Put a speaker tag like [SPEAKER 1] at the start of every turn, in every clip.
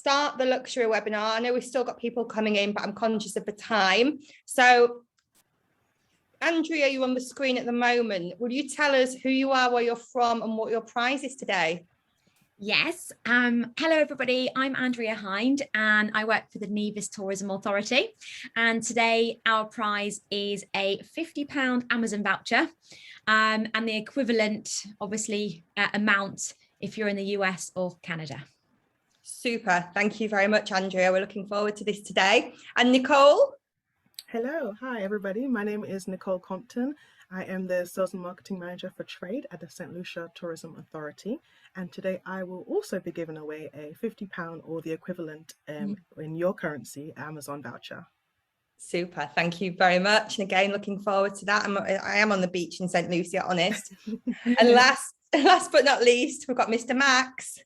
[SPEAKER 1] start the luxury webinar. I know we've still got people coming in, but I'm conscious of the time. So Andrea, you're on the screen at the moment. Will you tell us who you are, where you're from, and what your prize is today?
[SPEAKER 2] Yes. Hello, everybody. I'm Andrea Hind, and I work for the Nevis Tourism Authority. And today our prize is a £50 Amazon voucher, and the equivalent, obviously, amount if you're in the US or Canada.
[SPEAKER 1] Super. Thank you very much, Andrea. We're looking forward to this today. And Nicole?
[SPEAKER 3] Hello. Hi, everybody. My name is Nicole Compton. I am the Sales and Marketing Manager for Trade at the St. Lucia Tourism Authority. And today I will also be giving away a £50 or the equivalent in your currency Amazon voucher.
[SPEAKER 1] Super. Thank you very much. And again, looking forward to that. I am on the beach in St. Lucia, honest. And last but not least, we've got Mr. Max.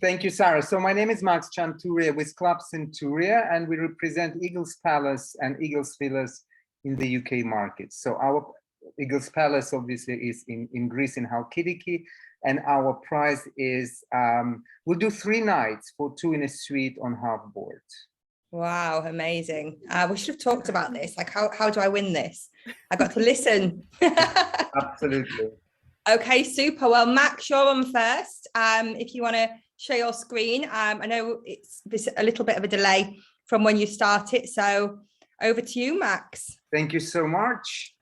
[SPEAKER 4] Thank you, Sarah. So my name is Max Chanturia with Club Centuria, and we represent Eagles Palace and Eagles Villas in the UK market. So our Eagles Palace obviously is in Greece, in Halkidiki, and our prize is, we'll do 3 nights for 2 in a suite on half board. Wow, amazing. We should have talked about this. Like, how do I win this? I got to listen. Absolutely. Okay, super. Well, Max, you're on first. If you want to share your screen, I know there's a little bit of a delay from when you start it. So over to you, Max. Thank you so much.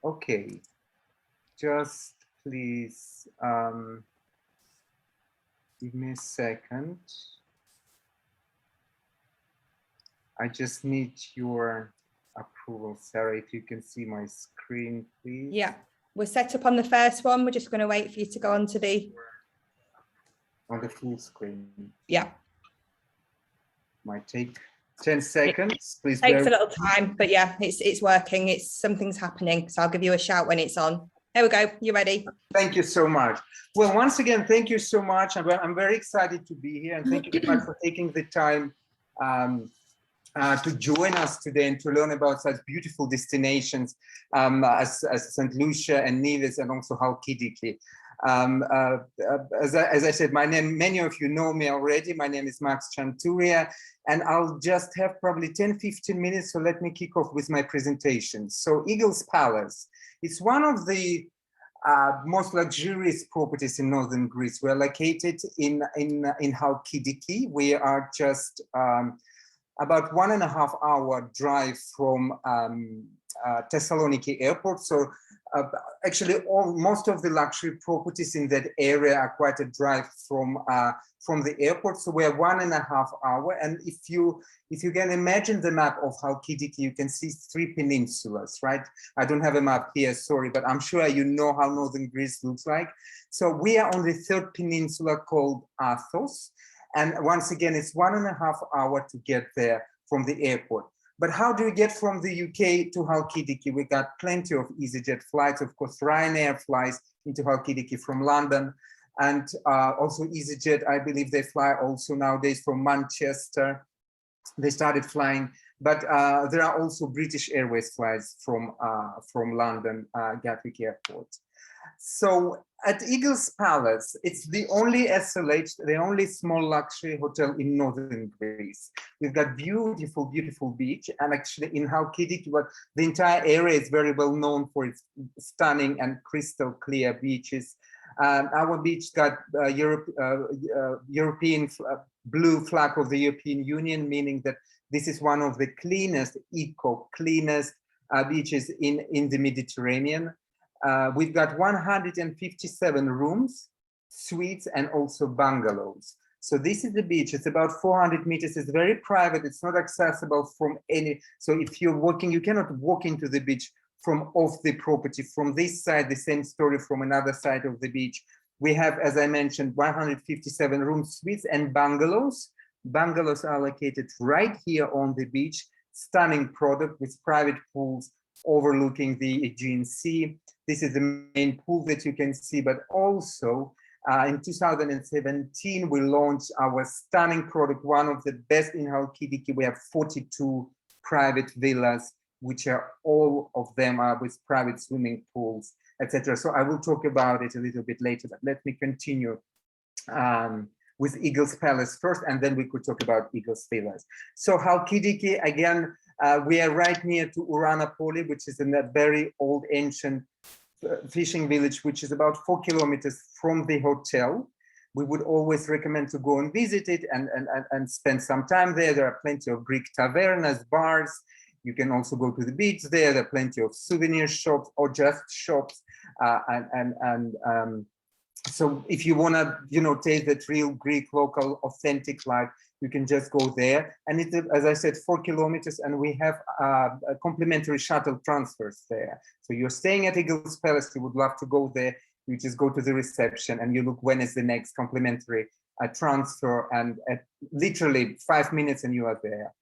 [SPEAKER 4] Okay, just please give me a second. I just need your approval, Sarah, if you can see my screen, please. Yeah. We're set up on the first one. We're just going to wait for you to go on to the full screen. Yeah. Might take 10 seconds. Please. It takes a little time, but yeah, it's working. Something's happening. So I'll give you a shout when it's on. There we go. You ready? Thank you so much. Well, once again, thank you so much. I'm very excited to be here, and thank you very much for taking the time to join us today and to learn about such beautiful destinations as St. Lucia and Nevis, and also Halkidiki. As I said, many of you know me already. My name is Max Chanturia, and I'll just have probably 10-15 minutes, so let me kick off with my presentation. So Eagles Palace, it's one of the most luxurious properties in northern Greece. We're located in Halkidiki. We are just about 1.5 hour drive from Thessaloniki airport. So actually most of the luxury properties in that area are quite a drive from the airport. So we're 1.5 hour. And if you can imagine the map of Halkidiki, you can see 3 peninsulas, right? I don't have a map here, sorry, but I'm sure you know how northern Greece looks like. So we are on the 3rd peninsula called Athos. And once again, it's 1.5 hour to get there from the airport. But how do we get from the UK to Halkidiki? We got plenty of EasyJet flights. Of course, Ryanair flies into Halkidiki from London. And also EasyJet, I believe they fly also nowadays from Manchester. They started flying. But there are also British Airways flights from London, Gatwick Airport. So at Eagles Palace, it's the only SLH, the only small luxury hotel in northern Greece. We've got beautiful, beautiful beach, and actually in Halkidiki, the entire area is very well known for its stunning and crystal clear beaches. Our beach got European blue flag of the European Union, meaning that this is one of the cleanest, cleanest beaches in the Mediterranean. We've got 157 rooms, suites, and also bungalows. So this is the beach. It's about 400 meters. It's very private. It's not accessible from any. So if you're walking, you cannot walk into the beach from off the property. From this side, the same story from another side of the beach. We have, as I mentioned, 157 rooms, suites, and bungalows. Bungalows are located right here on the beach. Stunning product with private pools overlooking the Aegean Sea. This is the main pool that you can see, but also in 2017, we launched our stunning product, one of the best in Halkidiki. We have 42 private villas, which are all of them are with private swimming pools, etc. So I will talk about it a little bit later, but let me continue with Eagles Palace first, and then we could talk about Eagles Villas. So Halkidiki, again, we are right near to Uranapoli, which is in a very old ancient fishing village, which is about 4 kilometers from the hotel. We would always recommend to go and visit it and spend some time there. There are plenty of Greek tavernas, bars. You can also go to the beach there. There are plenty of souvenir shops or just shops. So if you want to, you know, taste that real Greek, local, authentic life, you can just go there. And it's, as I said, 4 kilometers, and we have complimentary shuttle transfers there. So you're staying at Eagles Palace, you would love to go there, you just go to the reception and you look when is the next complimentary transfer, and at literally 5 minutes and you are there.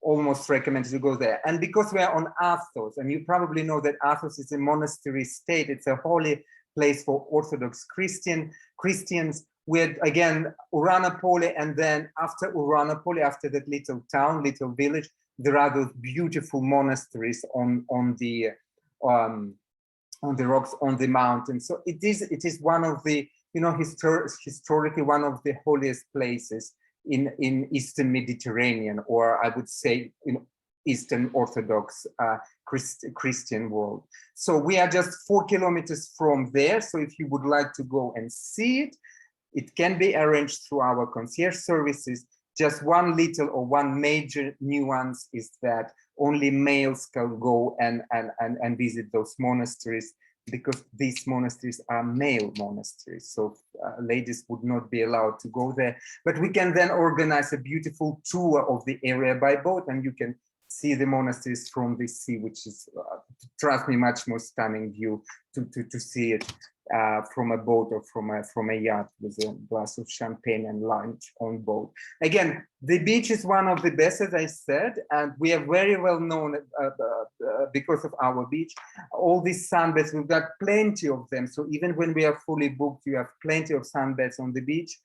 [SPEAKER 4] Almost recommend to go there. And because we are on Athos, and you probably know that Athos is a monastery state, it's a holy place for Orthodox Christians. We're again Uranapoli, and then after Uranapoli, after that little town, little village, there are those beautiful monasteries on the rocks, on the mountain. So it is one of the, you know, historically one of the holiest places in Eastern Mediterranean, or I would say in Eastern Orthodox Christian world. So we are just 4 kilometers from there. So if you would like to go and see it, it can be arranged through our concierge services. Just one little or one major nuance is that only males can go and visit those monasteries, because these monasteries are male monasteries. So ladies would not be allowed to go there. But we can then organize a beautiful tour of the area by boat, and you can see the monasteries from the sea, which is, trust me, much more stunning view to see it from a boat or from a yacht with a glass of champagne and lunch on board. Again, the beach is one of the best, as I said, and we are very well known because of our beach. All these sunbeds, we've got plenty of them. So even when we are fully booked, you have plenty of sunbeds on the beach.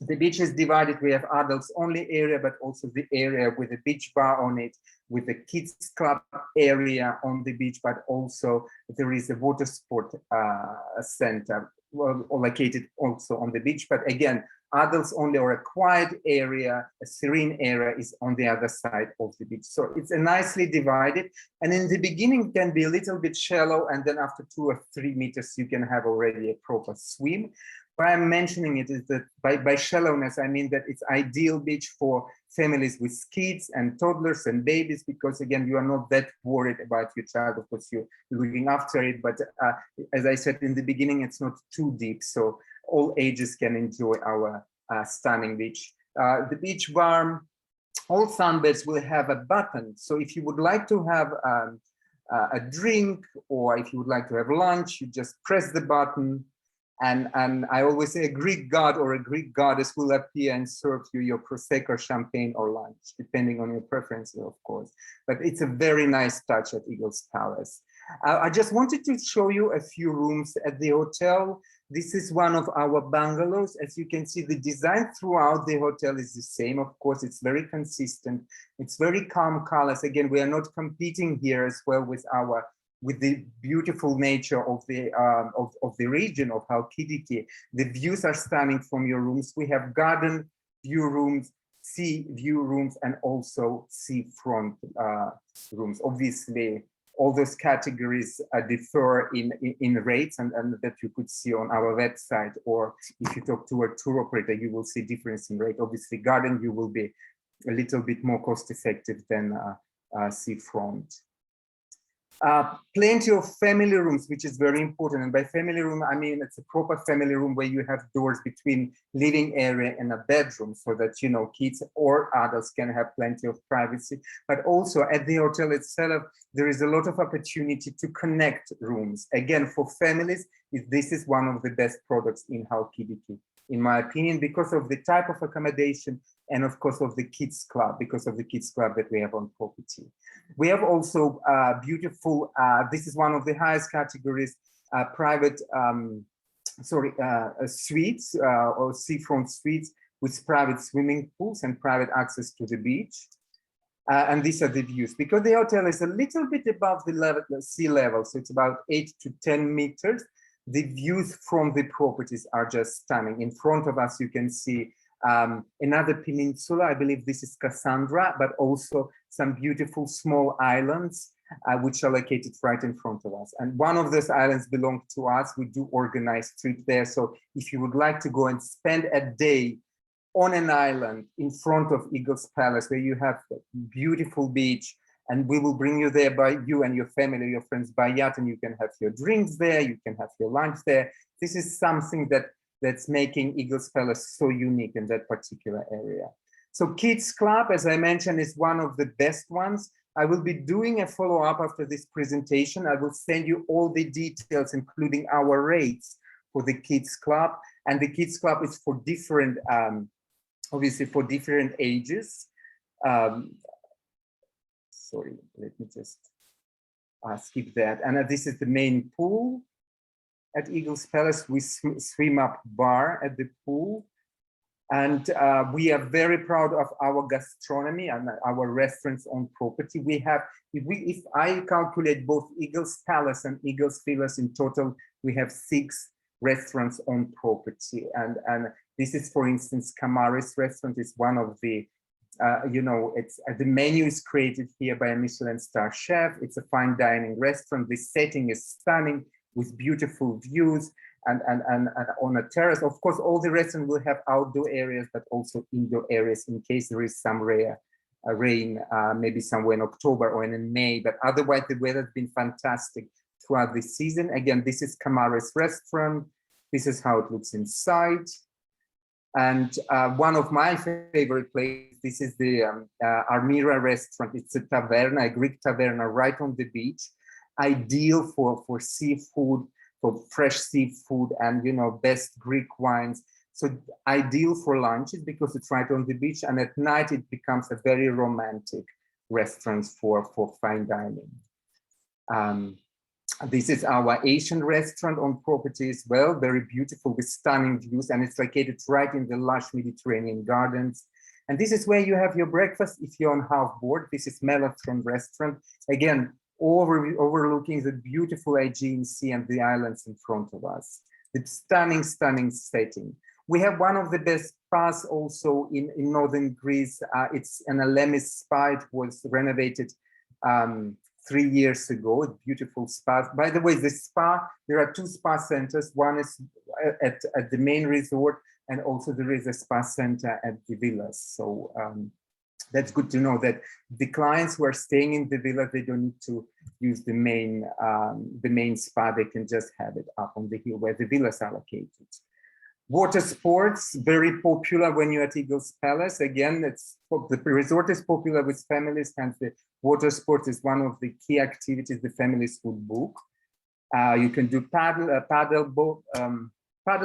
[SPEAKER 4] The beach is divided. We have adults only area, but also the area with a beach bar on it, with the kids club area on the beach, but also there is a water sport center located also on the beach. But again, adults only, or a quiet area, a serene area is on the other side of the beach. So it's a nicely divided. And in the beginning it can be a little bit shallow, and then after 2 or 3 meters, you can have already a proper swim. Why I'm mentioning it is that by shallowness, I mean that it's ideal beach for families with kids and toddlers and babies, because again, you are not that worried about your child. Of course, you're looking after it, but as I said in the beginning, it's not too deep. So all ages can enjoy our stunning beach. The beach bar, all sunbeds will have a button. So if you would like to have a drink, or if you would like to have lunch, you just press the button. And I always say a Greek god or a Greek goddess will appear and serve you your Prosecco, champagne, or lunch, depending on your preferences, of course. But it's a very nice touch at Eagles Palace. I just wanted to show you a few rooms at the hotel. This is one of our bungalows. As you can see, the design throughout the hotel is the same. Of course, it's very consistent. It's very calm colors. Again, we are not competing here as well with the beautiful nature of the region of Halkidiki. The views are stunning from your rooms. We have garden view rooms, sea view rooms, and also seafront rooms. Obviously, all those categories differ in rates, and that you could see on our website, or if you talk to a tour operator, you will see difference in rate. Obviously, garden view will be a little bit more cost effective than seafront. Plenty of family rooms, which is very important. And by family room, I mean it's a proper family room where you have doors between living area and a bedroom, so that, you know, kids or adults can have plenty of privacy. But also at the hotel itself, there is a lot of opportunity to connect rooms. Again, for families, this is one of the best products in Halkidiki, in my opinion, because of the type of accommodation, and of course of the kids club, because of the kids club that we have on property. We have also beautiful, this is one of the highest categories, private, suites or seafront suites with private swimming pools and private access to the beach. And these are the views, because the hotel is a little bit above the sea level, so it's about 8 to 10 meters. The views from the properties are just stunning. In front of us, you can see another peninsula. I believe this is Cassandra, but also some beautiful small islands, which are located right in front of us. And one of those islands belongs to us. We do organize trip there. So if you would like to go and spend a day on an island in front of Eagle's Palace, where you have a beautiful beach, and we will bring you there by you and your family, your friends by yacht, and you can have your drinks there, you can have your lunch there. This is something that's making Eagle's Palace so unique in that particular area. So Kids Club, as I mentioned, is one of the best ones. I will be doing a follow-up after this presentation. I will send you all the details, including our rates for the Kids Club. And the Kids Club is for different, obviously for different ages. Sorry, let me just skip that. And this is the main pool at Eagle's Palace. We swim up bar at the pool. And we are very proud of our gastronomy and our restaurants on property. We have, if I calculate both Eagle's Palace and Eagle's Villas in total, we have 6 restaurants on property. And this is, for instance, Kamaris restaurant is one of the, it's the menu is created here by a Michelin star chef. It's a fine dining restaurant. The setting is stunning with beautiful views. And on a terrace. Of course, all the restaurants will have outdoor areas, but also indoor areas in case there is some rare rain, maybe somewhere in October or in May. But otherwise, the weather has been fantastic throughout the season. Again, this is Kamaris restaurant. This is how it looks inside. And one of my favorite places, this is the Armira restaurant. It's a taverna, a Greek taverna right on the beach, ideal for seafood, for fresh seafood and, best Greek wines. So ideal for lunches because it's right on the beach, and at night it becomes a very romantic restaurant for fine dining. This is our Asian restaurant on property as well, very beautiful with stunning views, and it's located right in the lush Mediterranean gardens. And this is where you have your breakfast if you're on half board. This is Melatron restaurant. Again, overlooking the beautiful Aegean Sea and the islands in front of us. The stunning, stunning setting. We have one of the best spas also in northern Greece. It's an Elemis spa. It was renovated 3 years ago. A beautiful spa. By the way, the spa, there are 2 spa centers. One is at the main resort, and also there is a spa center at the villas. So that's good to know that the clients who are staying in the villa, they don't need to use the main spa. They can just have it up on the hill where the villas are located. Water sports, very popular when you're at Eagle's Palace. Again, the resort is popular with families, and the water sports is one of the key activities the families would book. You can do paddle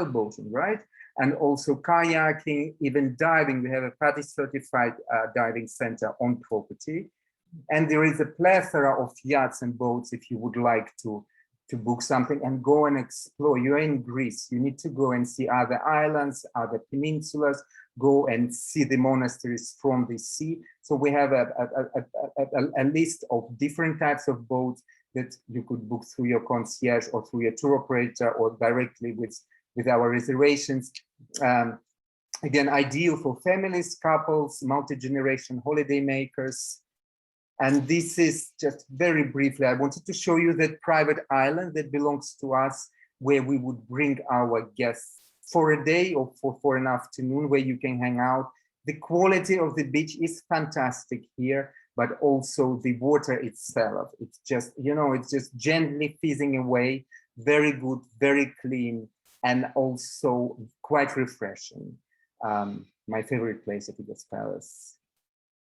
[SPEAKER 4] boating, right? And also kayaking, even diving. We have a PADI certified diving center on property. And there is a plethora of yachts and boats if you would like to book something and go and explore. You're in Greece, you need to go and see other islands, other peninsulas, go and see the monasteries from the sea. So we have a list of different types of boats that you could book through your concierge or through your tour operator or directly with our reservations. Again, ideal for families, couples, multi-generation holiday makers. And this is just very briefly, I wanted to show you that private island that belongs to us, where we would bring our guests for a day or for an afternoon, where you can hang out. The quality of the beach is fantastic here, but also the water itself. It's just, it's just gently fizzing away, very good, very clean, and also quite refreshing. My favorite place at Eagle's Palace.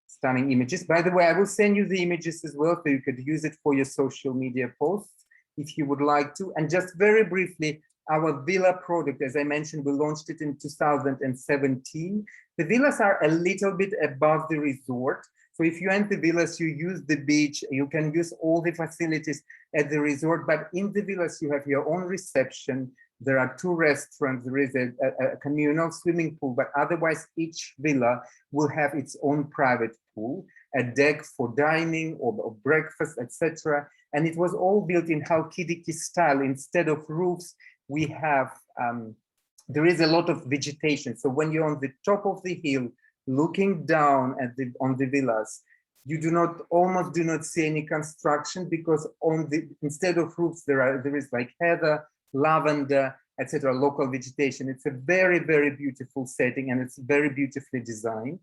[SPEAKER 4] Stunning images. By the way, I will send you the images as well, so you could use it for your social media posts if you would like to. And just very briefly, our villa product, as I mentioned, we launched it in 2017. The villas are a little bit above the resort. So if you enter the villas, you use the beach, you can use all the facilities at the resort, but in the villas, you have your own reception. There are 2 restaurants, there is a communal swimming pool, but otherwise each villa will have its own private pool, a deck for dining or breakfast, etc. And it was all built in Halkidiki style. Instead of roofs, we have, there is a lot of vegetation. So when you're on the top of the hill, looking down at on the villas, you almost do not see any construction, because instead of roofs, there is like heather, lavender, etc., local vegetation. It's a very, very beautiful setting, and it's very beautifully designed.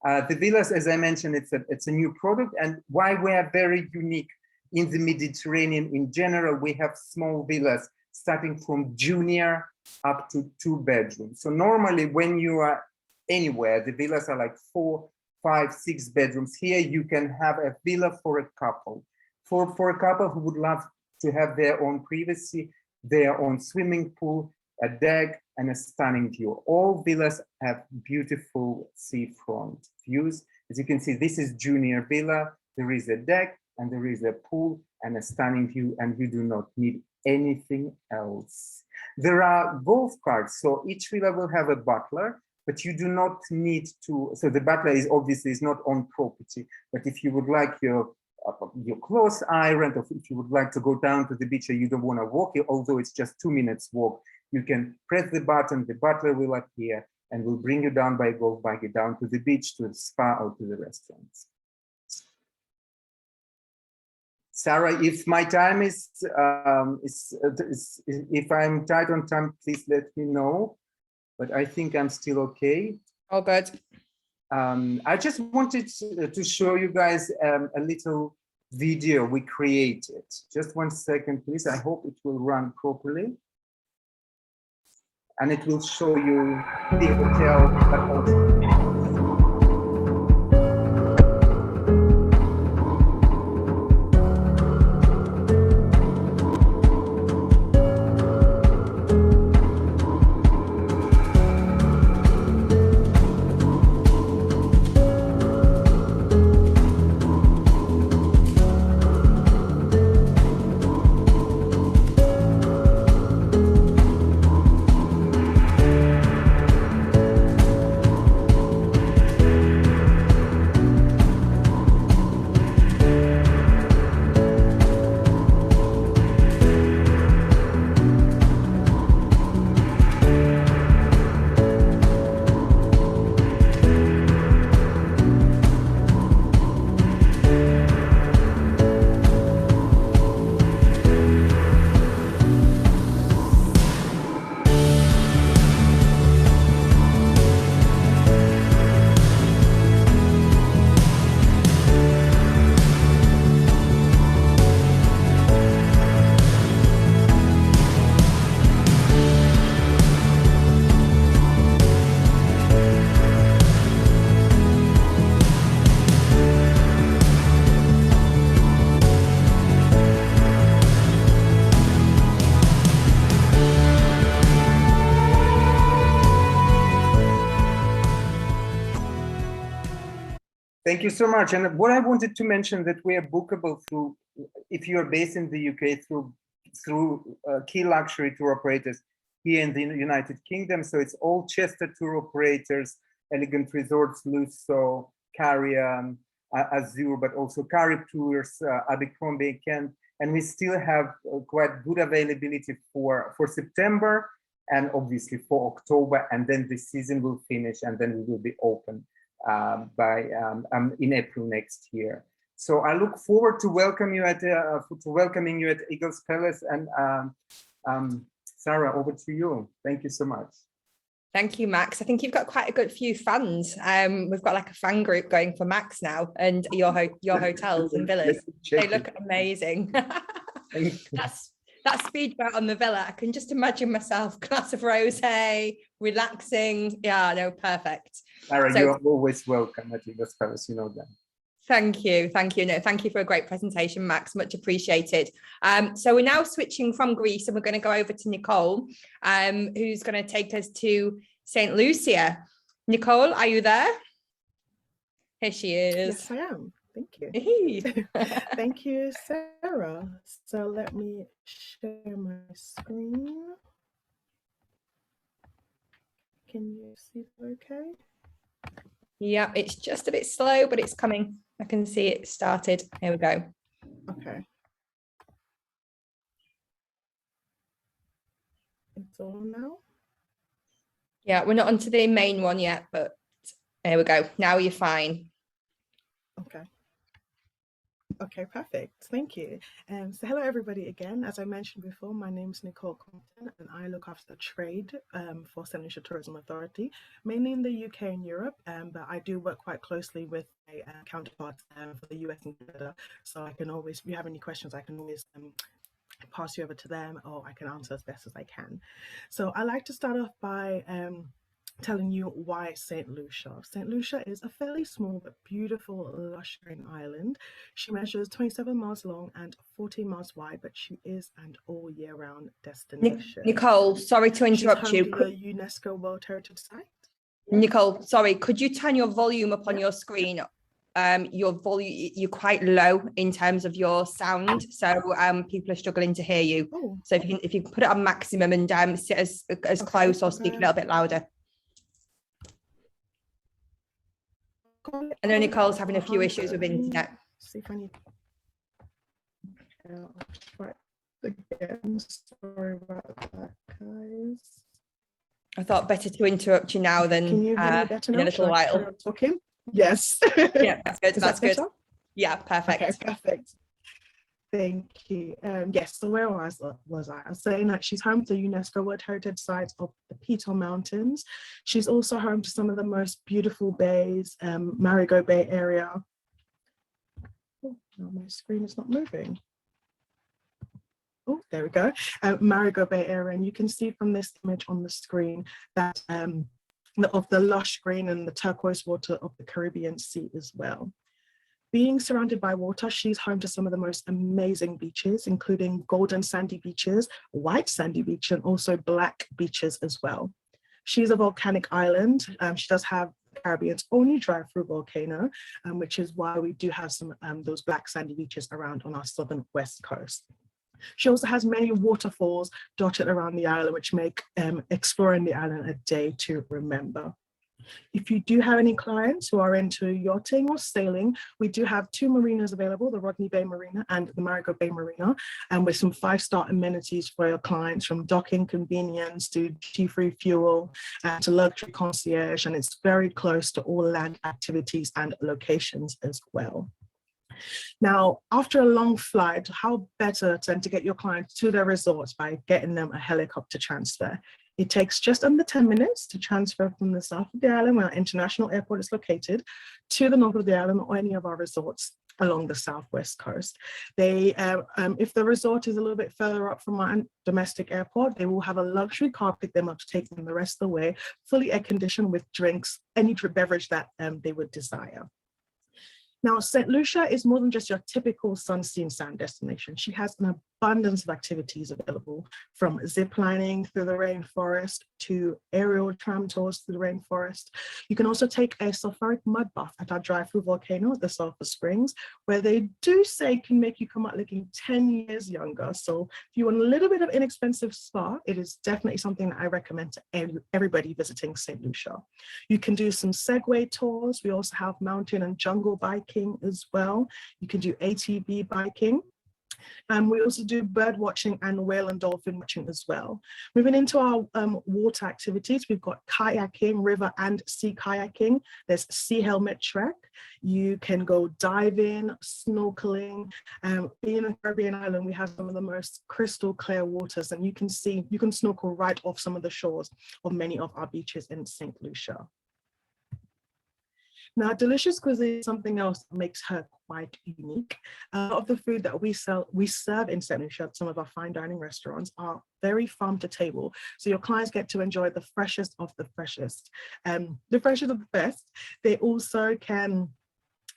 [SPEAKER 4] The villas, as I mentioned, it's a new product, and why we are very unique in the Mediterranean in general. We have small villas starting from junior up to 2 bedrooms. So normally when you are anywhere, the villas are like 4, 5, 6 bedrooms. Here you can have a villa for a couple, for a couple who would love to have their own privacy, their own swimming pool, a deck, and a stunning view. All villas have beautiful seafront views. As you can see, this is junior villa. There is a deck, and there is a pool and a stunning view, and you do not need anything else. There are golf carts, so each villa will have a butler, but you do not need to. So the butler is obviously not on property, but if you would like your clothes ironed, or if you would like to go down to the beach and you don't want to walk, although it's just 2 minutes walk, you can press the button, the butler will appear and will bring you down by golf buggy down to the beach, to the spa, or to the restaurants. Sarah, if my time if I'm tight on time, please let me know. But I think I'm still okay.
[SPEAKER 1] All good.
[SPEAKER 4] I just wanted to show you guys a little video we created. Just 1 second, please. I hope it will run properly. And it will show you the hotel, but also thank you so much. And what I wanted to mention, that we are bookable through, if you are based in the UK, through key luxury tour operators here in the United Kingdom. So it's all Chester tour operators, Elegant Resorts, Lucia, Carrier, Azure, but also Carib Tours, Abercrombie, Kent. And we still have quite good availability for September, and obviously for October, and then the season will finish, and then we will be open in April next year. So I look forward to welcoming you at Eagles Palace. And Sarah, over to you. Thank you so much.
[SPEAKER 1] Thank you, Max. I think you've got quite a good few fans. We've got like a fan group going for Max now, and your hotels and villas. They look amazing. That speedboat on the villa, I can just imagine myself, glass of rosé, relaxing. Yeah, no, perfect.
[SPEAKER 4] Sarah, you're always welcome at Eagles Palace, you know that.
[SPEAKER 1] Thank you. No, thank you for a great presentation, Max. Much appreciated. So we're now switching from Greece, and we're going to go over to Nicole, who's going to take us to St. Lucia. Nicole, are you there? Here she is.
[SPEAKER 3] Yes, I am. Thank you. Thank you, Sarah. So let me share my screen. Can you see it okay?
[SPEAKER 1] Yeah, it's just a bit slow, but it's coming. I can see it started. Here we go.
[SPEAKER 3] Okay. saw now.
[SPEAKER 1] Yeah, we're not onto the main one yet, but there we go. Now you're fine.
[SPEAKER 3] Okay. Okay, perfect. Thank you. So hello everybody again. As I mentioned before, my name is Nicole Compton and I look after the trade for St. Lucia Tourism Authority, mainly in the UK and Europe, but I do work quite closely with my counterparts for the US and Canada. So I can always, if you have any questions, I can always pass you over to them, or I can answer as best as I can. So I like to start off by telling you why St. Lucia. St. Lucia is a fairly small but beautiful lush green island. She measures 27 miles long and 14 miles wide, but she is an all year round destination.
[SPEAKER 1] Nicole, sorry to interrupt you.
[SPEAKER 3] She's home to the UNESCO World Heritage Site.
[SPEAKER 1] Nicole, sorry, could you turn your volume up on your screen? Your volume, you're quite low in terms of your sound, so people are struggling to hear you.
[SPEAKER 3] Oh.
[SPEAKER 1] So if you put it on maximum and sit as close or speak a little bit louder. I know Nicole's having a few issues with internet.
[SPEAKER 3] See if I need. I'll try again. Sorry about that, guys.
[SPEAKER 1] I thought better to interrupt you now than
[SPEAKER 3] Can you hear me better now?
[SPEAKER 1] in a little while.
[SPEAKER 3] Talking? Yes.
[SPEAKER 1] Yeah, that's good. That's good.
[SPEAKER 3] Better?
[SPEAKER 1] Yeah, perfect.
[SPEAKER 3] Okay, perfect. Thank you. Yes, so where was I? I was saying that she's home to the UNESCO World Heritage Sites of the Piton Mountains. She's also home to some of the most beautiful bays, Marigot Bay area. Oh, no, my screen is not moving. Oh, there we go. Marigot Bay area, and you can see from this image on the screen that of the lush green and the turquoise water of the Caribbean Sea as well. Being surrounded by water, she's home to some of the most amazing beaches, including golden sandy beaches, white sandy beach, and also black beaches as well. She's a volcanic island. She does have the Caribbean's only drive-through volcano, which is why we do have some those black sandy beaches around on our southern west coast. She also has many waterfalls dotted around the island, which make exploring the island a day to remember. If you do have any clients who are into yachting or sailing, we do have two marinas available, the Rodney Bay Marina and the Marigot Bay Marina, and with some 5-star amenities for your clients, from docking convenience to duty-free fuel to luxury concierge, and it's very close to all land activities and locations as well. Now, after a long flight, how better than to get your clients to their resorts by getting them a helicopter transfer? It takes just under 10 minutes to transfer from the south of the island, where our international airport is located, to the north of the island or any of our resorts along the southwest coast. They, if the resort is a little bit further up from our domestic airport, they will have a luxury car pick them up to take them the rest of the way, fully air conditioned with drinks, any beverage that they would desire. Now, St. Lucia is more than just your typical sun-seen sand destination. She has an abundance of activities available, from zip lining through the rainforest to aerial tram tours through the rainforest. You can also take a sulfuric mud bath at our drive-through volcano, the Sulphur Springs, where they do say can make you come out looking 10 years younger. So if you want a little bit of inexpensive spa, it is definitely something that I recommend to everybody visiting St. Lucia. You can do some Segway tours. We also have mountain and jungle biking as well. You can do ATV biking. We also do bird watching and whale and dolphin watching as well. Moving into our water activities, we've got kayaking, river and sea kayaking. There's sea helmet trek. You can go diving, snorkeling. Being a Caribbean island, we have some of the most crystal clear waters, and you can snorkel right off some of the shores of many of our beaches in St. Lucia. Now, delicious cuisine is something else that makes her quite unique. A lot of the food that we serve in St. Lucia at some of our fine dining restaurants are very farm to table. So your clients get to enjoy the freshest of the freshest. The freshest of the best. They also can,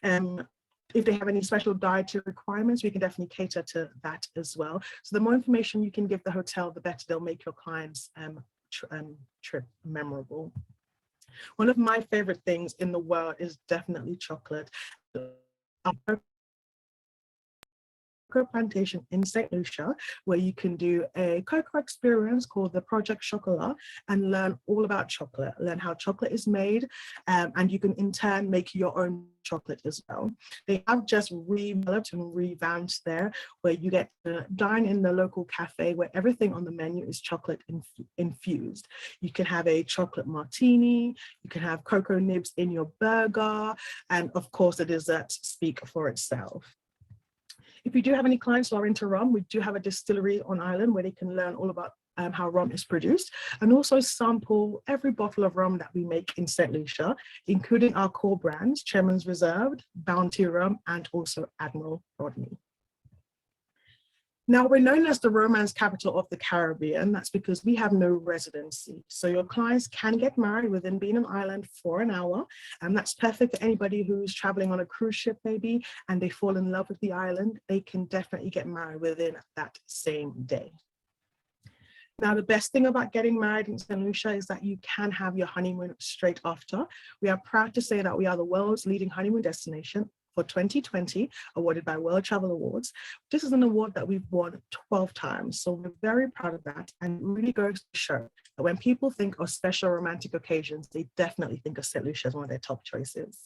[SPEAKER 3] if they have any special dietary requirements, we can definitely cater to that as well. So the more information you can give the hotel, the better they'll make your clients' trip memorable. One of my favorite things in the world is definitely chocolate. cocoa plantation in St. Lucia, where you can do a cocoa experience called the Project Chocolat and learn all about chocolate, learn how chocolate is made, and you can in turn make your own chocolate as well. They have just redeveloped and revamped there, where you get to dine in the local cafe where everything on the menu is chocolate infused. You can have a chocolate martini, you can have cocoa nibs in your burger, and of course the desserts speak for itself. If you do have any clients who are into rum, we do have a distillery on island where they can learn all about how rum is produced, and also sample every bottle of rum that we make in St. Lucia, including our core brands, Chairman's Reserved, Bounty Rum, and also Admiral Rodney. Now, we're known as the romance capital of the Caribbean. That's because we have no residency. So your clients can get married within being an island for an hour. And that's perfect for anybody who's traveling on a cruise ship maybe, and they fall in love with the island. They can definitely get married within that same day. Now, the best thing about getting married in St. Lucia is that you can have your honeymoon straight after. We are proud to say that we are the world's leading honeymoon destination for 2020, awarded by World Travel Awards. This is an award that we've won 12 times, so we're very proud of that, and it really goes to show that when people think of special romantic occasions, they definitely think of St. Lucia as one of their top choices.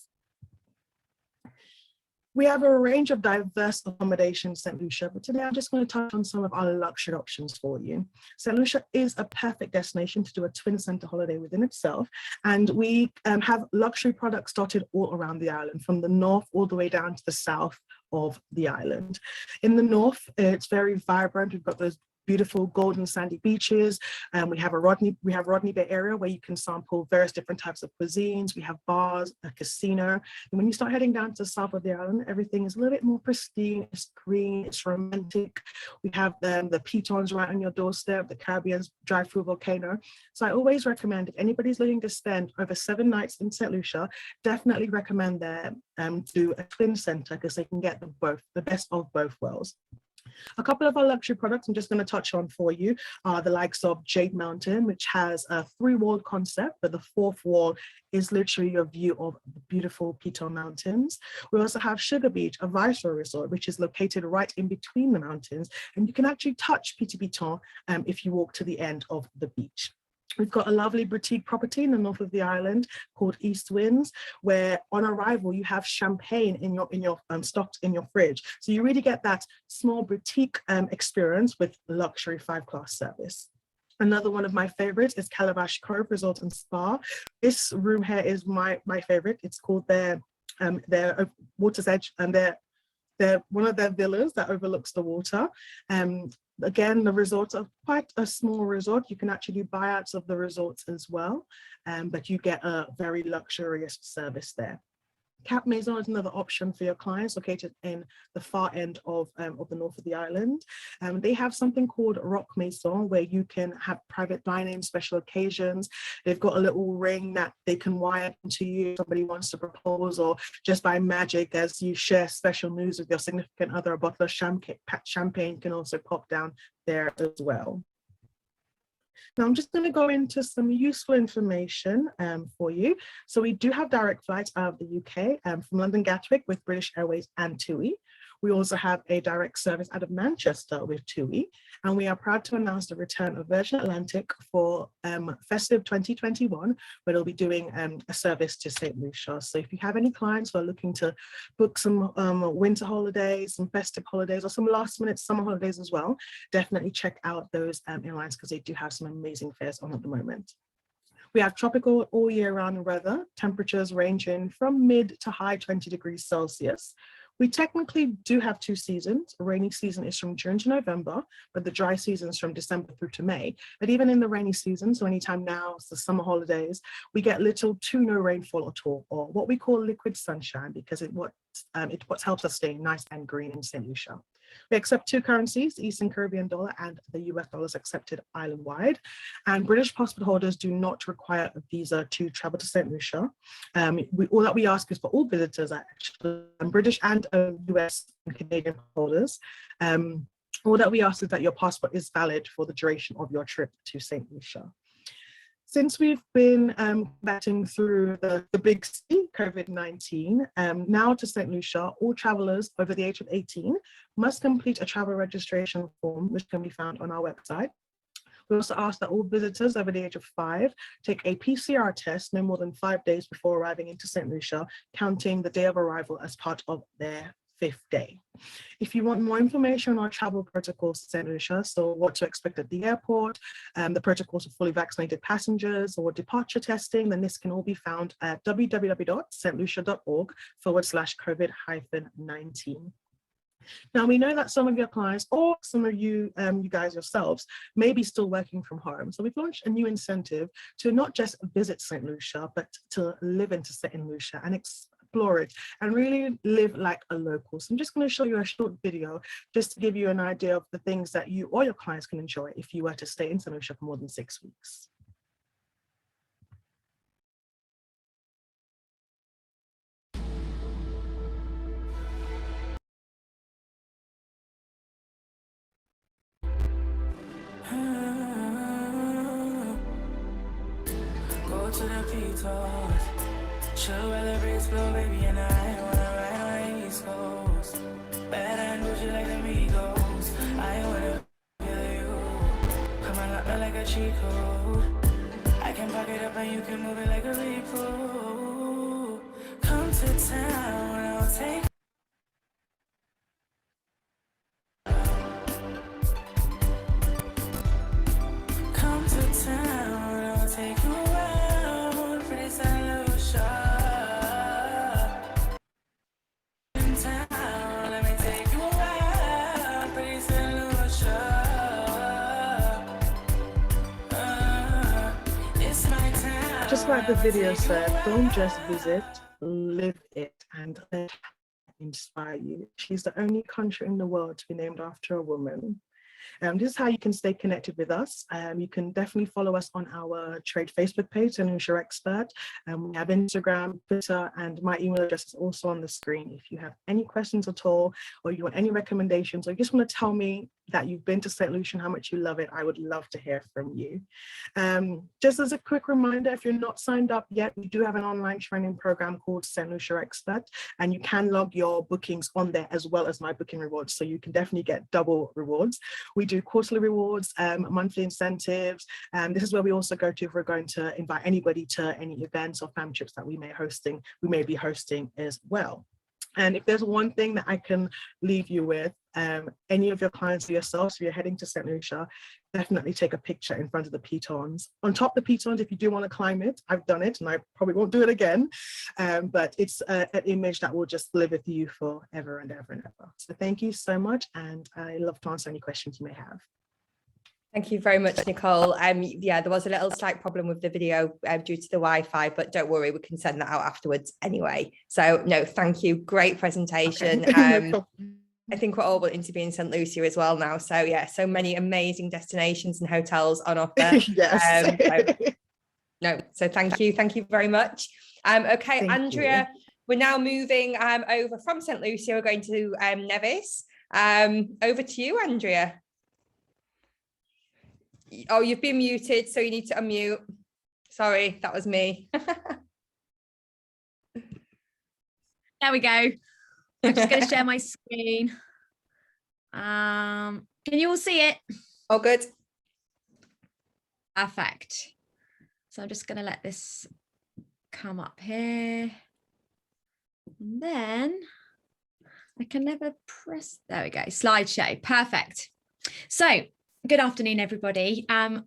[SPEAKER 3] We have a range of diverse accommodations in St. Lucia, but today I'm just going to touch on some of our luxury options for you. St. Lucia is a perfect destination to do a twin center holiday within itself, and we have luxury products dotted all around the island, from the north all the way down to the south of the island. In the north, it's very vibrant. We've got those beautiful golden sandy beaches. We have Rodney Bay area where you can sample various different types of cuisines. We have bars, a casino. And when you start heading down to the south of the island, everything is a little bit more pristine. It's green, it's romantic. We have the pitons right on your doorstep, the Caribbean's drive-through volcano. So I always recommend, if anybody's looking to spend over 7 nights in St. Lucia, definitely recommend them do a twin center, because they can get the best of both worlds. A couple of our luxury products I'm just going to touch on for you are the likes of Jade Mountain, which has a 3-walled concept, but the 4th wall is literally your view of the beautiful Piton Mountains. We also have Sugar Beach, a Viceroy resort, which is located right in between the mountains, and you can actually touch Petit Piton if you walk to the end of the beach. We've got a lovely boutique property in the north of the island called East Winds, where on arrival you have champagne in your stocked in your fridge. So you really get that small boutique experience with luxury 5-class service. Another one of my favorites is Calabash Cove Resort and Spa. This room here is my favorite. It's called their Water's Edge, and they're one of their villas that overlooks the water. Again, the resorts are quite a small resort. You can actually do buyouts of the resorts as well, but you get a very luxurious service there. Cap Maison is another option for your clients located in the far end of the north of the island. They have something called Rock Maison, where you can have private dining, special occasions. They've got a little ring that they can wire into you if somebody wants to propose, or just by magic, as you share special news with your significant other, a bottle of champagne can also pop down there as well. Now I'm just going to go into some useful information for you. So we do have direct flights out of the UK from London Gatwick with British Airways and TUI. We also have a direct service out of Manchester with TUI, and we are proud to announce the return of Virgin Atlantic for festive 2021, where they'll be doing a service to St. Lucia. So if you have any clients who are looking to book some winter holidays, some festive holidays, or some last minute summer holidays as well, definitely check out those airlines, because they do have some amazing fares on at the moment. We have tropical all year round weather, temperatures ranging from mid to high 20 degrees Celsius. We technically do have 2 seasons. A rainy season is from June to November, but the dry season is from December through to May. But even in the rainy season, so anytime now, it's the summer holidays, we get little to no rainfall at all, or what we call liquid sunshine, because it what helps us stay nice and green in St. Lucia. We accept 2 currencies, the Eastern Caribbean dollar and the US dollar is accepted island-wide. And British passport holders do not require a visa to travel to St. Lucia. All that we ask is for all visitors, actually, British and US and Canadian holders. All that we ask is that your passport is valid for the duration of your trip to St. Lucia. Since we've been batting through the big C, COVID-19, now to St. Lucia, all travellers over the age of 18 must complete a travel registration form, which can be found on our website. We also ask that all visitors over the age of 5 take a PCR test no more than 5 days before arriving into St. Lucia, counting the day of arrival as part of their 5th day. If you want more information on our travel protocols to St. Lucia, so what to expect at the airport, the protocols for fully vaccinated passengers or departure testing, then this can all be found at www.stlucia.org/COVID-19. Now, we know that some of your clients or some of you, you guys yourselves, may be still working from home. So we've launched a new incentive to not just visit St. Lucia, but to live into St. Lucia and explore it and really live like a local. So I'm just going to show you a short video just to give you an idea of the things that you or your clients can enjoy if you were to stay in St. Lucia for more than 6 weeks.
[SPEAKER 5] Go to the P-Toes, chill where the breeze blow, baby, and I wanna ride on the East Coast. Bad and bougie like the Migos, I wanna feel you. Come on, lock me like a cheat code. I can pack it up and you can move it like a repo. Come to town, I'll take. Come to town, I'll take you around, pretty St. Lucia. In town, let me take you around, pretty St. Lucia. It's my town.
[SPEAKER 3] Just like the video said, don't just visit, live it and let it inspire you. She's the only country in the world to be named after a woman. This is how you can stay connected with us. You can definitely follow us on our trade Facebook page, St. Lucia Expert. We have Instagram, Twitter, and my email address is also on the screen. If you have any questions at all, or you want any recommendations, or you just want to tell me that you've been to St. Lucia and how much you love it, I would love to hear from you. Just as a quick reminder, if you're not signed up yet, we do have an online training program called St. Lucia Expert, and you can log your bookings on there as well as my booking rewards, so you can definitely get double rewards. We do quarterly rewards, monthly incentives, and this is where we also go to if we're going to invite anybody to any events or fam trips that we may be hosting as well. And if there's one thing that I can leave you with, any of your clients or yourself, if you're heading to St. Lucia, definitely take a picture in front of the pitons. On top of the pitons, if you do want to climb it, I've done it and I probably won't do it again, but it's an image that will just live with you forever and ever and ever. So thank you so much, and I love to answer any questions you may have.
[SPEAKER 1] Thank you very much, Nicole. Yeah, there was a little slight problem with the video due to the Wi-Fi, but don't worry, we can send that out afterwards anyway. So no, thank you. Great presentation. Okay. I think we're all wanting to be in St. Lucia as well now. So yeah, so many amazing destinations and hotels on offer.
[SPEAKER 3] Yes.
[SPEAKER 1] So thank you. Thank you very much. Okay,
[SPEAKER 3] Thank
[SPEAKER 1] Andrea, we're now moving over from St. Lucia. We're going to Nevis. Over to you, Andrea. Oh, you've been muted, so you need to unmute. Sorry, that was me.
[SPEAKER 2] There we go. I'm just going to share my screen. Can you all see it?
[SPEAKER 1] Oh, good.
[SPEAKER 2] Perfect. So I'm just going to let this come up here. And then I can never press. There we go. Slideshow. Perfect. So good afternoon, everybody.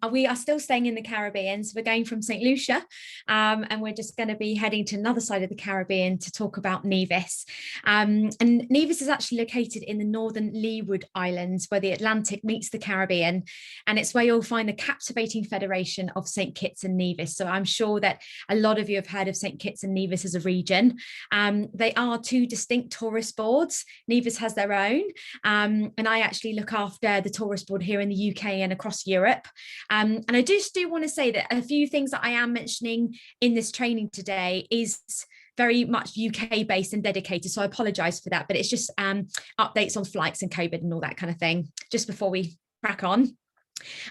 [SPEAKER 2] We are still staying in the Caribbean, so we're going from St. Lucia, and we're just going to be heading to another side of the Caribbean to talk about Nevis. And Nevis is actually located in the northern Leeward Islands, where the Atlantic meets the Caribbean, and it's where you'll find the captivating federation of St. Kitts and Nevis. So I'm sure that a lot of you have heard of St. Kitts and Nevis as a region. They are two distinct tourist boards. Nevis has their own, and I actually look after the tourist board here in the UK and across Europe. And I just do want to say that a few things that I am mentioning in this training today is very much UK based and dedicated. So I apologize for that, but it's just updates on flights and COVID and all that kind of thing, just before we crack on.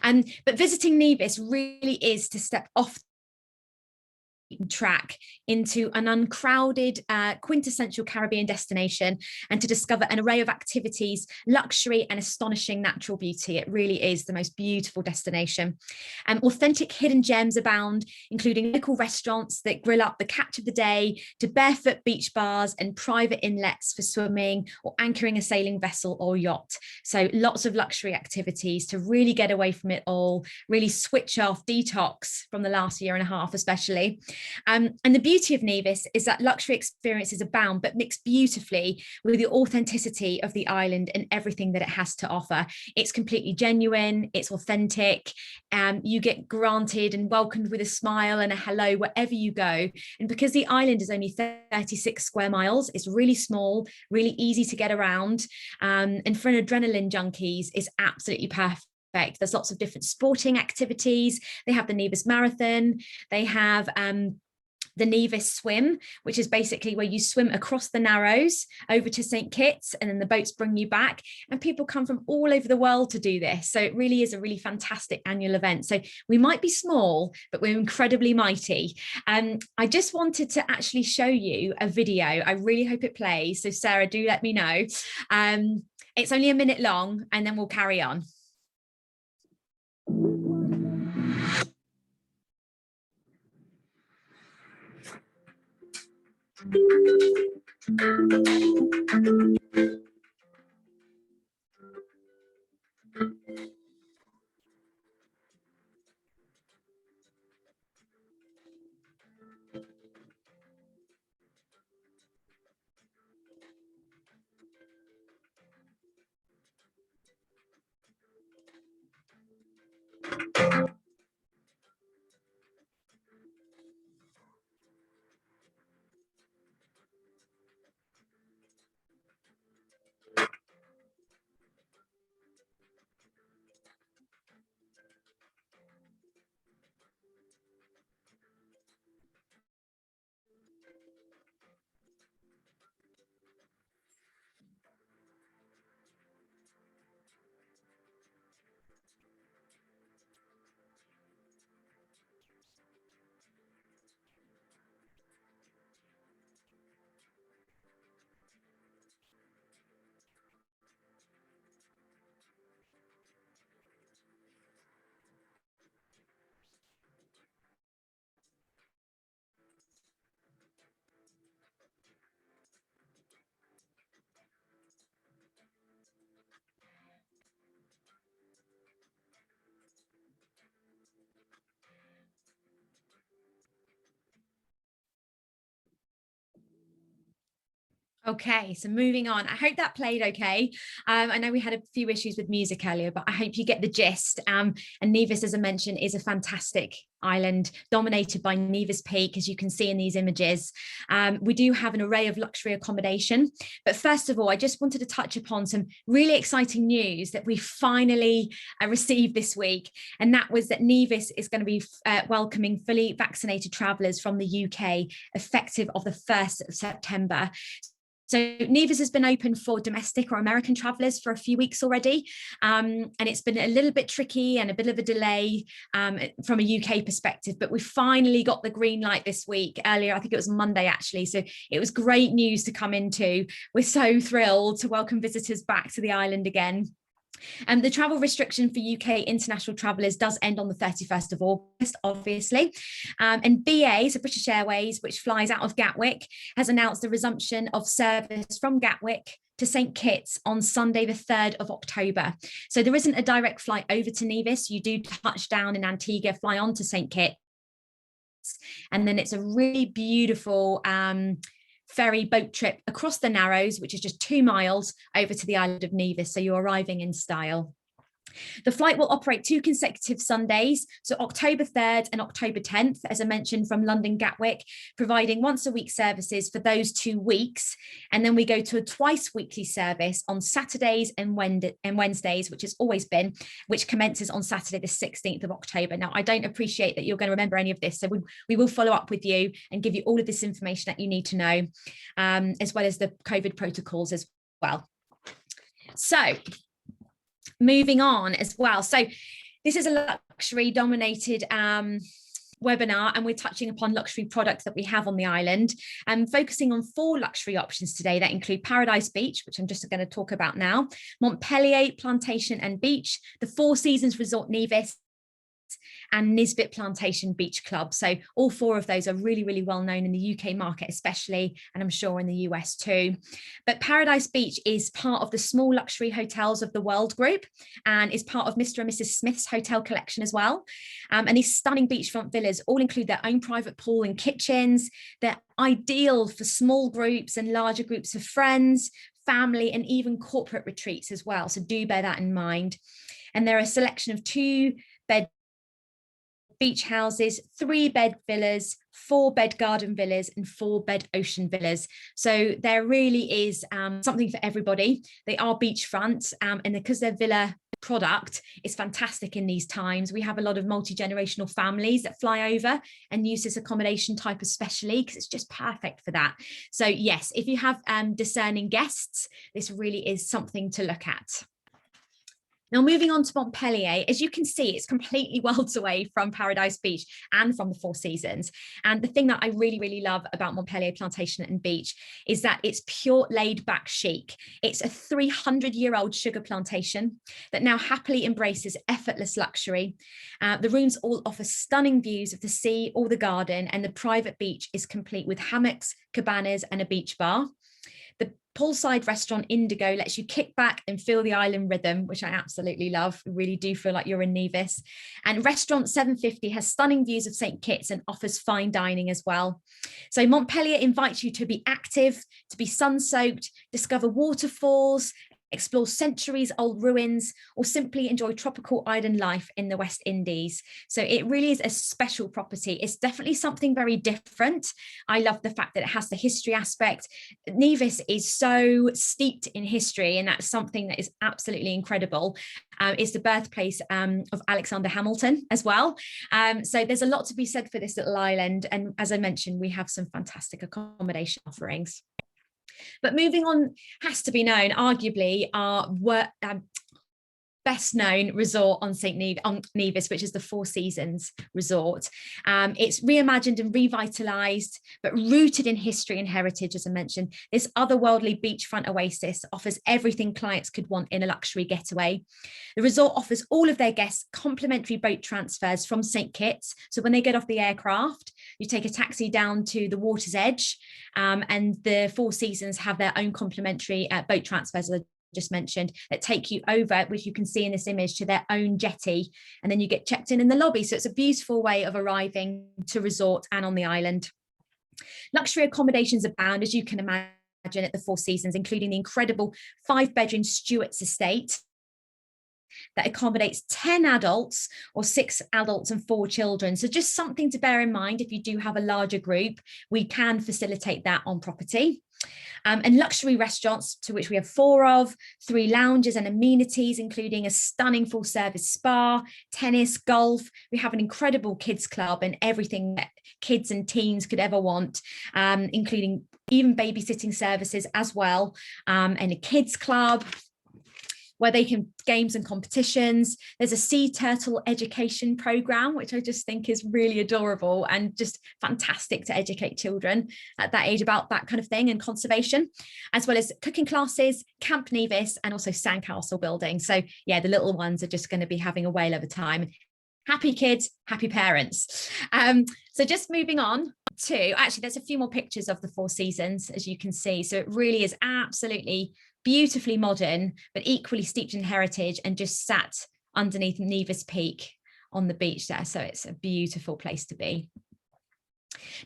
[SPEAKER 2] But visiting Nevis really is to step off track into an uncrowded, quintessential Caribbean destination, and to discover an array of activities, luxury and astonishing natural beauty. It really is the most beautiful destination. Authentic hidden gems abound, including local restaurants that grill up the catch of the day, to barefoot beach bars and private inlets for swimming or anchoring a sailing vessel or yacht. So lots of luxury activities to really get away from it all, really switch off, detox from the last year and a half especially. And the beauty of Nevis is that luxury experiences abound, but mixed beautifully with the authenticity of the island and everything that it has to offer. It's completely genuine, it's authentic, you get granted and welcomed with a smile and a hello wherever you go. And because the island is only 36 square miles, it's really small, really easy to get around. And for an adrenaline junkies, it's absolutely perfect. There's lots of different sporting activities. They have the Nevis Marathon. They have the Nevis Swim, which is basically where you swim across the Narrows over to St. Kitts, and then the boats bring you back. And people come from all over the world to do this. So it really is a really fantastic annual event. So we might be small, but we're incredibly mighty. I just wanted to actually show you a video. I really hope it plays. So Sarah, do let me know. It's only a minute long, and then we'll carry on. Okay, so moving on. I hope that played okay. I know we had a few issues with music earlier, but I hope you get the gist. And Nevis, as I mentioned, is a fantastic island dominated by Nevis Peak, as you can see in these images. We do have an array of luxury accommodation. But first of all, I just wanted to touch upon some really exciting news that we finally received this week. And that was that Nevis is going to be welcoming fully vaccinated travellers from the UK effective of the 1st of September. So Nevis has been open for domestic or American travellers for a few weeks already, and it's been a little bit tricky and a bit of a delay from a UK perspective, but we finally got the green light this week earlier. I think it was Monday actually, so it was great news to come into. We're so thrilled to welcome visitors back to the island again. The travel restriction for UK international travellers does end on the 31st of August, obviously. And BA, so British Airways, which flies out of Gatwick, has announced the resumption of service from Gatwick to St. Kitts on Sunday, the 3rd of October. So there isn't a direct flight over to Nevis. You do touch down in Antigua, fly on to St. Kitts, and then it's a really beautiful ferry boat trip across the Narrows, which is just 2 miles over to the island of Nevis. So you're arriving in style. The flight will operate 2 consecutive Sundays, so October 3rd and October 10th, as I mentioned, from London Gatwick, providing once a week services for those 2 weeks. And then we go to a twice weekly service on Saturdays and Wednesdays, which has always been, which commences on Saturday, the 16th of October. Now, I don't appreciate that you're going to remember any of this, so we will follow up with you and give you all of this information that you need to know, as well as the COVID protocols as well. So, moving on as well. So this is a luxury dominated webinar, and we're touching upon luxury products that we have on the island, and focusing on 4 luxury options today that include Paradise Beach, which I'm just going to talk about now, Montpellier Plantation and Beach, the Four Seasons Resort Nevis, and Nisbet Plantation Beach Club. So all 4 of those are really, really well known in the UK market especially, and I'm sure in the US too. But Paradise Beach is part of the Small Luxury Hotels of the World Group, and is part of Mr. and Mrs. Smith's hotel collection as well. And these stunning beachfront villas all include their own private pool and kitchens. They're ideal for small groups and larger groups of friends, family, and even corporate retreats as well. So do bear that in mind. And there are a selection of 2-bed beach houses, 3-bed villas, 4-bed garden villas, and 4-bed ocean villas. So there really is something for everybody. They are beachfront, and because their villa product is fantastic in these times, we have a lot of multi-generational families that fly over and use this accommodation type especially because it's just perfect for that. So yes, if you have discerning guests, this really is something to look at. Now, moving on to Montpellier, as you can see, it's completely worlds away from Paradise Beach and from the Four Seasons. And the thing that I really, really love about Montpellier Plantation and Beach is that it's pure laid back chic. It's a 300-year-old sugar plantation that now happily embraces effortless luxury. The rooms all offer stunning views of the sea or the garden, and the private beach is complete with hammocks, cabanas, and a beach bar. The poolside restaurant Indigo lets you kick back and feel the island rhythm, which I absolutely love. I really do feel like you're in Nevis. And restaurant 750 has stunning views of St. Kitts and offers fine dining as well. So Montpellier invites you to be active, to be sun-soaked, discover waterfalls, explore centuries-old ruins, or simply enjoy tropical island life in the West Indies. So it really is a special property. It's definitely something very different. I love the fact that it has the history aspect. Nevis is so steeped in history, and that's something that is absolutely incredible. It's the birthplace of Alexander Hamilton as well. So there's a lot to be said for this little island. And as I mentioned, we have some fantastic accommodation offerings. But moving on, has to be known, arguably, our best known resort on Nevis, which is the Four Seasons Resort. It's reimagined and revitalized, but rooted in history and heritage, as I mentioned. This otherworldly beachfront oasis offers everything clients could want in a luxury getaway. The resort offers all of their guests complimentary boat transfers from St. Kitts. So when they get off the aircraft, you take a taxi down to the water's edge, and the Four Seasons have their own complimentary boat transfers, as I just mentioned, that take you over, which you can see in this image, to their own jetty, and then you get checked in the lobby. So it's a beautiful way of arriving to resort and on the island. Luxury accommodations abound, as you can imagine, at the Four Seasons, including the incredible 5-bedroom Stewart's estate that accommodates 10 adults or 6 adults and 4 children. So just something to bear in mind if you do have a larger group, we can facilitate that on property. And luxury restaurants, to which we have 4 of, 3 lounges and amenities, including a stunning full-service spa, tennis, golf. We have an incredible kids club and everything that kids and teens could ever want, including even babysitting services as well, and a kids club where they can games and competitions. There's a sea turtle education program, which I just think is really adorable and just fantastic to educate children at that age about that kind of thing and conservation, as well as cooking classes, Camp Nevis, and also sandcastle building. So yeah, the little ones are just going to be having a whale of a time. Happy kids, happy parents. So just moving on to, actually, there's a few more pictures of the Four Seasons, as you can see. So it really is absolutely beautifully modern, but equally steeped in heritage, and just sat underneath Nevis Peak on the beach there. So it's a beautiful place to be.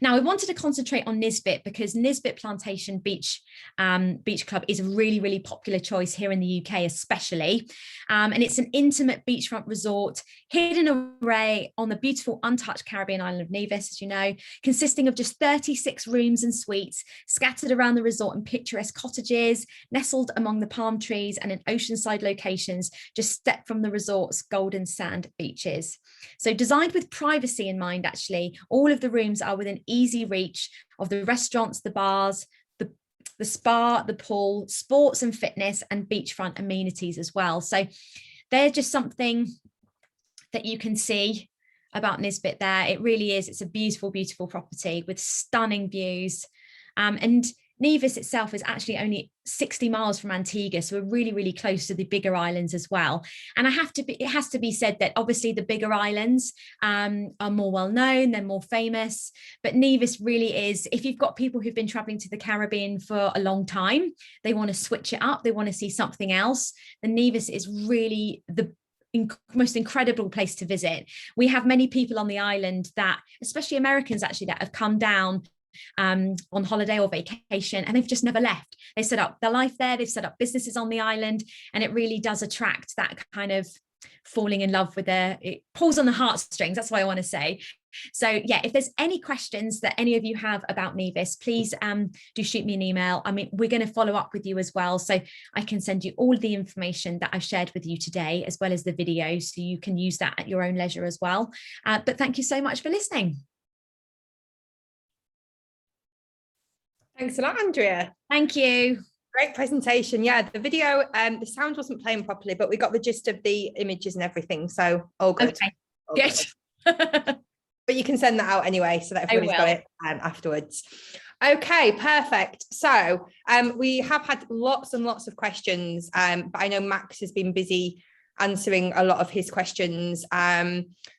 [SPEAKER 2] Now, I wanted to concentrate on Nisbet because Nisbet Plantation Beach Club is a really, really popular choice here in the UK, especially. And it's an intimate beachfront resort, hidden away on the beautiful untouched Caribbean island of Nevis, as you know, consisting of just 36 rooms and suites scattered around the resort in picturesque cottages, nestled among the palm trees and in oceanside locations, just stepped from the resort's golden sand beaches. So designed with privacy in mind, actually, all of the rooms are within easy reach of the restaurants, the bars, the spa, the pool, sports and fitness, and beachfront amenities as well. So they're just something that you can see Nisbet there. It really is. It's a beautiful, beautiful property with stunning views. And Nevis itself is actually only 60 miles from Antigua, so we're really, really close to the bigger islands as well. And it has to be said that obviously the bigger islands are more well known, they're more famous, but Nevis really is, if you've got people who've been traveling to the Caribbean for a long time, they want to switch it up, they want to see something else, then Nevis is really the most incredible place to visit. We have many people on the island that, especially Americans actually, that have come down on holiday or vacation and they've just never left. They set up their life there, they've set up businesses on the island, and it really does attract that kind of falling in love with it pulls on the heartstrings, that's what I want to say. So yeah, if there's any questions that any of you have about Nevis, please do shoot me an email. I mean, we're going to follow up with you as well, so I can send you all the information that I've shared with you today, as well as the video, so you can use that at your own leisure as well. But thank you so much for listening.
[SPEAKER 1] Thanks a lot, Andrea.
[SPEAKER 2] Thank you.
[SPEAKER 1] Great presentation. Yeah, the video, the sound wasn't playing properly, but we got the gist of the images and everything. So all good.
[SPEAKER 2] Okay.
[SPEAKER 1] All
[SPEAKER 2] good.
[SPEAKER 1] But you can send that out anyway, so that everybody's got it afterwards. Okay, perfect. So we have had lots and lots of questions, but I know Max has been busy answering a lot of his questions.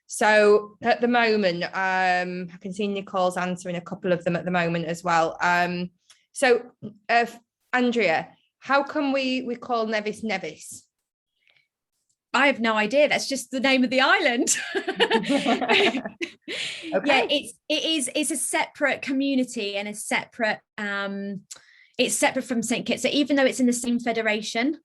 [SPEAKER 1] So at the moment, I can see Nicole's answering a couple of them at the moment as well. So Andrea, how come we call Nevis Nevis?
[SPEAKER 2] I have no idea. That's just the name of the island.
[SPEAKER 1] Okay.
[SPEAKER 2] Yeah, it's a separate community and a separate it's separate from St. Kitts. So even though it's in the same federation,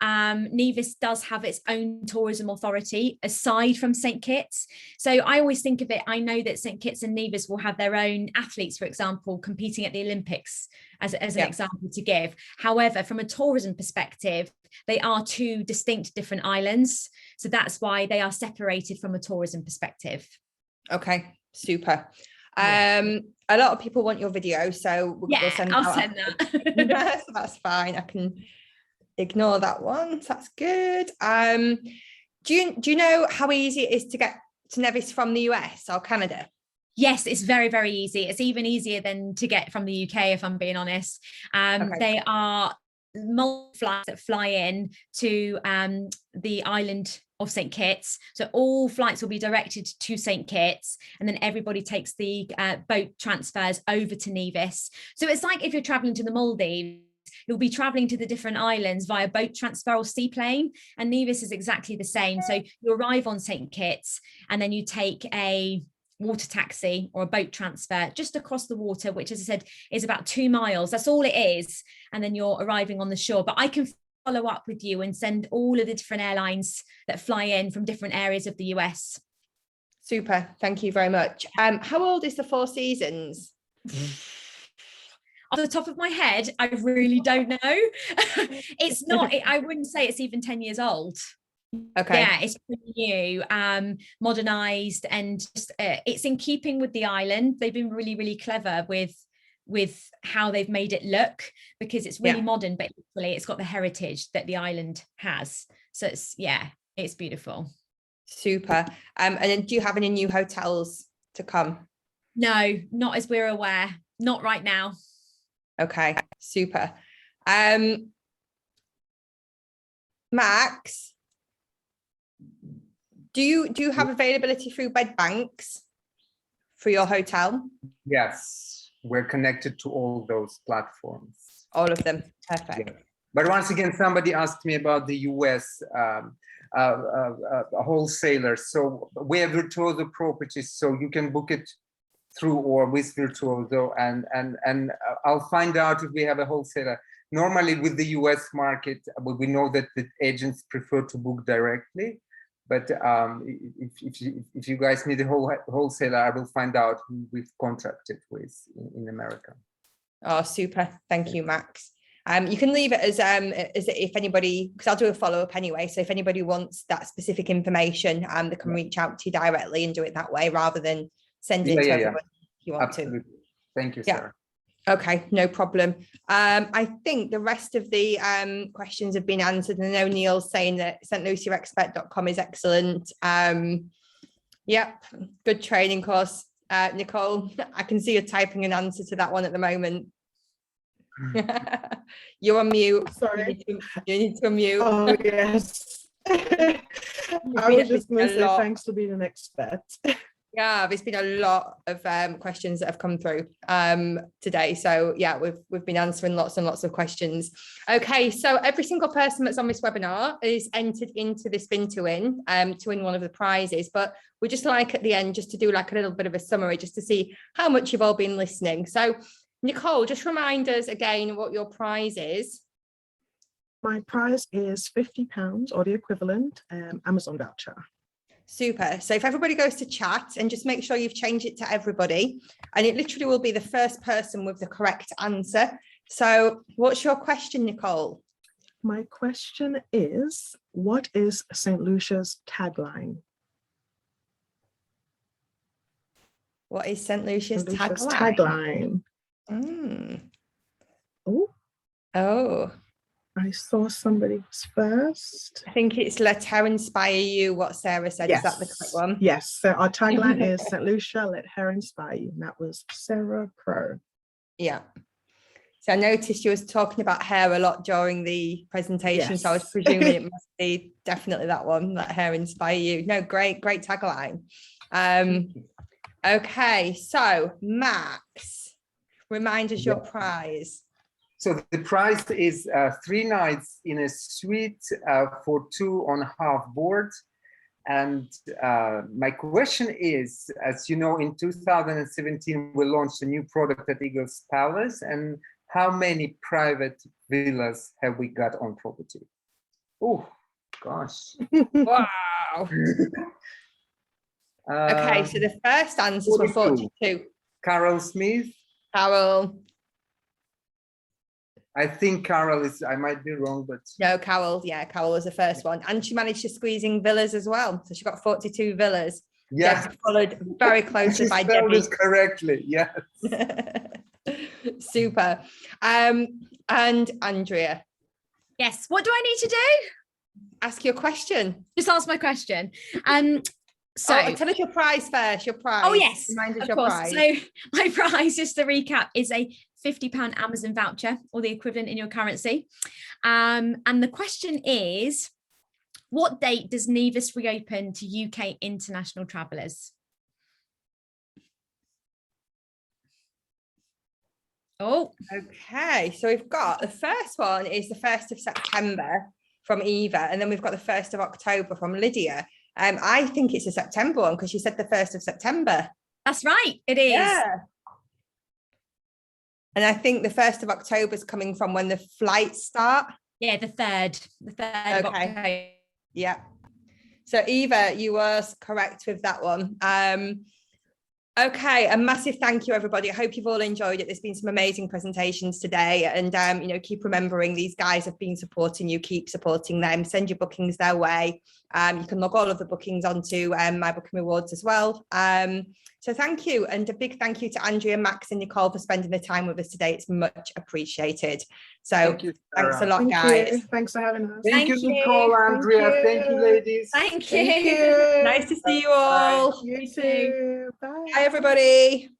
[SPEAKER 2] Nevis does have its own tourism authority aside from St. Kitts. So I always think of it, I know that St. Kitts and Nevis will have their own athletes, for example, competing at the Olympics as an example to give. However, from a tourism perspective, they are two distinct different islands. So that's why they are separated from a tourism perspective.
[SPEAKER 1] Okay, super. A lot of people want your video, so we'll send that. So that's fine. I can ignore that one. So that's good. Do you know how easy it is to get to Nevis from the US or Canada?
[SPEAKER 2] Yes, it's very, very easy. It's even easier than to get from the UK, if I'm being honest. They are multiple flights that fly in to the island of St. Kitts. So all flights will be directed to St. Kitts, and then everybody takes the boat transfers over to Nevis. So it's like if you're traveling to the Maldives, you'll be traveling to the different islands via boat transfer or seaplane, and Nevis is exactly the same. So you arrive on St. Kitts and then you take a water taxi or a boat transfer just across the water, which, as I said, is about 2 miles. That's all it is. And then you're arriving on the shore. But I can follow up with you and send all of the different airlines that fly in from different areas of the US.
[SPEAKER 1] Super. Thank you very much. How old is the Four Seasons?
[SPEAKER 2] Off the top of my head, I really don't know. It's not, I wouldn't say it's even 10 years old.
[SPEAKER 1] Okay.
[SPEAKER 2] Yeah, it's pretty new, modernized, and just, it's in keeping with the island. They've been really, really clever with how they've made it look, because it's really modern, but equally it's got the heritage that the island has. So it's beautiful.
[SPEAKER 1] Super. And then do you have any new hotels to come?
[SPEAKER 2] No, not as we're aware. Not right now.
[SPEAKER 1] Okay, super. Max, do you have availability through bed banks for your hotel?
[SPEAKER 4] Yes, we're connected to all those platforms.
[SPEAKER 1] All of them. Perfect.
[SPEAKER 4] Yeah. But once again, somebody asked me about the US wholesaler. So we have Virtuoso properties, so you can book it through or with Virtuoso, and I'll find out if we have a wholesaler. Normally with the US market, we know that the agents prefer to book directly, but if you guys need a wholesaler, I will find out who we've contracted with in America.
[SPEAKER 1] Oh, super. Thank you, Max. You can leave it as if anybody, because I'll do a follow-up anyway. So if anybody wants that specific information, they can reach out to you directly and do it that way, rather than send it to everyone if you want
[SPEAKER 4] Absolutely.
[SPEAKER 1] to.
[SPEAKER 4] Thank you, Sarah.
[SPEAKER 1] Okay, no problem. I think the rest of the questions have been answered, and I know Neil's saying that stluciaexpert.com is excellent. Yep, good training course. Nicole, I can see you're typing an answer to that one at the moment. You're on mute.
[SPEAKER 3] Sorry.
[SPEAKER 1] You need to unmute.
[SPEAKER 3] Oh, yes. I was just going to say thanks for being an expert.
[SPEAKER 1] Yeah, there's been a lot of questions that have come through today. So yeah, we've been answering lots and lots of questions. Okay, so every single person that's on this webinar is entered into this spin to win one of the prizes. But we just like at the end just to do like a little bit of a summary just to see how much you've all been listening. So Nicole, just remind us again what your prize is.
[SPEAKER 3] My prize is £50 or the equivalent Amazon voucher.
[SPEAKER 1] Super. So if everybody goes to chat and just make sure you've changed it to everybody, and it literally will be the first person with the correct answer. So what's your question, Nicole?
[SPEAKER 3] My question is, what is St. Lucia's tagline?
[SPEAKER 1] What is St. Lucia's tagline?
[SPEAKER 3] Tagline.
[SPEAKER 1] Oh,
[SPEAKER 3] I saw somebody's first.
[SPEAKER 1] I think it's let her inspire you, what Sarah said.
[SPEAKER 3] Yes.
[SPEAKER 1] Is that the correct one?
[SPEAKER 3] Yes. So our tagline is St. Lucia, let her inspire you. And that was Sarah Crow.
[SPEAKER 1] Yeah. So I noticed you was talking about hair a lot during the presentation.
[SPEAKER 3] Yes.
[SPEAKER 1] So I was presuming it must be definitely that one, let hair inspire you. No, great tagline. Okay, so Max, remind us your prize.
[SPEAKER 4] So the prize is 3 nights in a suite for 2 on half board. And my question is, as you know, in 2017, we launched a new product at Eagles Palace. And how many private villas have we got on property? Oh, gosh.
[SPEAKER 1] Wow. Okay, so
[SPEAKER 4] Um,
[SPEAKER 1] the first answers were 42.
[SPEAKER 4] Carol Smith.
[SPEAKER 1] Carol.
[SPEAKER 4] I think Carol is, I might be wrong, but.
[SPEAKER 1] No, Carol. Yeah, Carol was the first one. And she managed to squeeze in villas as well. So she got 42 villas.
[SPEAKER 4] Yeah.
[SPEAKER 1] Followed very closely by Debbie.
[SPEAKER 4] Correctly, yes.
[SPEAKER 1] Super. And Andrea.
[SPEAKER 2] Yes. What do I need to do?
[SPEAKER 1] Ask your question.
[SPEAKER 2] Just ask my question. So
[SPEAKER 1] tell us your prize first. Your prize.
[SPEAKER 2] Oh yes,
[SPEAKER 1] remind us
[SPEAKER 2] of
[SPEAKER 1] your
[SPEAKER 2] course.
[SPEAKER 1] prize.
[SPEAKER 2] So my prize, just to recap, is a £50 Amazon voucher or the equivalent in your currency. And the question is, what date does Nevis reopen to UK international travellers? Oh,
[SPEAKER 1] okay. So we've got the first one is the 1st of September from Eva, and then we've got the 1st of October from Lydia. I think it's a September one because she said the 1st of September.
[SPEAKER 2] That's right. It is.
[SPEAKER 1] Yeah. And I think the 1st of October is coming from when the flights start.
[SPEAKER 2] Yeah, the 3rd of October.
[SPEAKER 1] Yeah. So Eva, you were correct with that one. Okay, a massive thank you, everybody. I hope you've all enjoyed it. There's been some amazing presentations today, and keep remembering these guys have been supporting you. Keep supporting them. Send your bookings their way. You can log all of the bookings onto my booking rewards as well. So thank you, and a big thank you to Andrea, Max, and Nicole for spending the time with us today. It's much appreciated. So
[SPEAKER 4] Thank you,
[SPEAKER 1] thanks a lot,
[SPEAKER 3] Thank
[SPEAKER 1] guys.
[SPEAKER 3] you. Thanks for having us.
[SPEAKER 4] Thank you, Nicole, Andrea. Thank you, ladies.
[SPEAKER 2] Thank you.
[SPEAKER 3] Thank you.
[SPEAKER 1] Nice to see you all.
[SPEAKER 3] You too. Bye.
[SPEAKER 1] Bye, everybody.